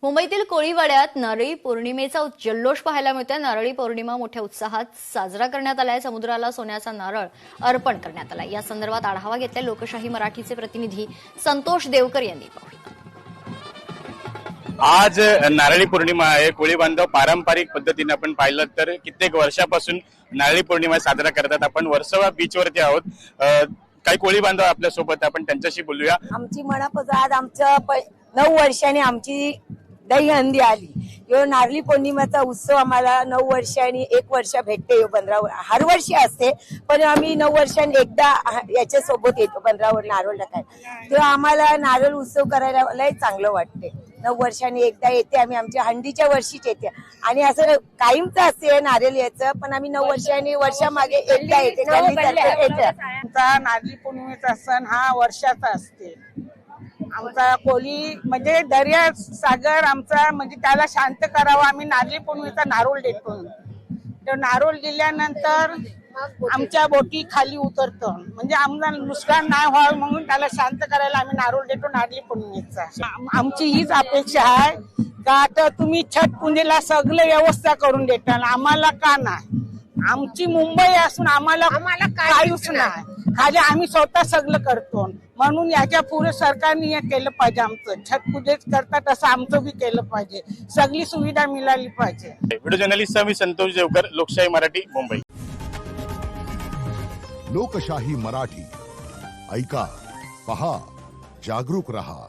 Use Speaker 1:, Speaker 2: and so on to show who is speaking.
Speaker 1: मुंबईतील कोळीवाड्यात नारळी पौर्णिमेचा जल्लोष पाहायला मिळतोय। नारळी पौर्णिमा मोठ्या उत्साहात साजरा करण्यात आलाय। समुद्राला सोन्याचा नारळ अर्पण करण्यात आलाय। या संदर्भात आढावा घेतलाय लोकशाही मराठीचे प्रतिनिधी संतोष देवकर यांनी।
Speaker 2: आज नारळी पौर्णिमा आहे। कोळी बांधव पारंपरिक पद्धतीने आपण पाहिलं तर कित्येक वर्षापासून नारळी पौर्णिमा साजरा करतात। आपण वर्सोवा बीचवरती आहोत। काही कोळी बांधव आपल्या सोबत, आपण त्यांच्याशी बोलूया।
Speaker 3: आमची मनापासून आज आमच्या 9 वर्षांनी आमची दहीहंडी आली। यो नारळी पौर्णिमेचा उत्सव आम्हाला 9 वर्षांनी 1 वर्ष भेटते। यो 15 हर वर्षी असते, पण आम्ही 9 वर्षांनी एकदा याच्या सोबत येतो 15 वर नारळ टाकायला। तेव्हा आम्हाला नारळ उत्सव करायला लय चांगलं वाटते। 9 वर्षांनी एकदा येते आम्ही, आमच्या हंडीच्या वर्षीच येते आणि असं कायमच असते नारळ याचं, पण आम्ही 9 वर्षांनी वर्षामागे एकदा येते।
Speaker 4: आमचा नारळी पौर्णिमेचा सण हा वर्षाचा असते। आमचा कोली म्हणजे दर्या सागर आमचा, म्हणजे त्याला शांत करावं आम्ही नारळी पौर्णिमेचा नारोल देतो। तो नारोल दिल्यानंतर आमच्या बोटी खाली उतरतो, म्हणजे आम्हाला नुकसान नाही व्हावं म्हणून त्याला शांत करायला आम्ही नारोल देतो नारळी पौर्णिमेचा। आमची हीच अपेक्षा आहे का आता तुम्ही छठ पूजेला सगळं व्यवस्था करून देताल, आम्हाला का नाही? आमची मुंबई असून आम्हाला काहीच नाही, खाली आम्ही स्वतः सगळं करतो। म्हणून याच्या पुढे सरकारने हे केलं पाहिजे। आमचं छठ पूजेच करतात तसं आमचं बी केलं पाहिजे, सगळी सुविधा मिळाली पाहिजे।
Speaker 2: व्हिडिओ जर्नलिस्ट मी संतोष देवकर, लोकशाही मराठी, मुंबई।
Speaker 5: लोकशाही मराठी ऐका, पहा, जागरूक रहा।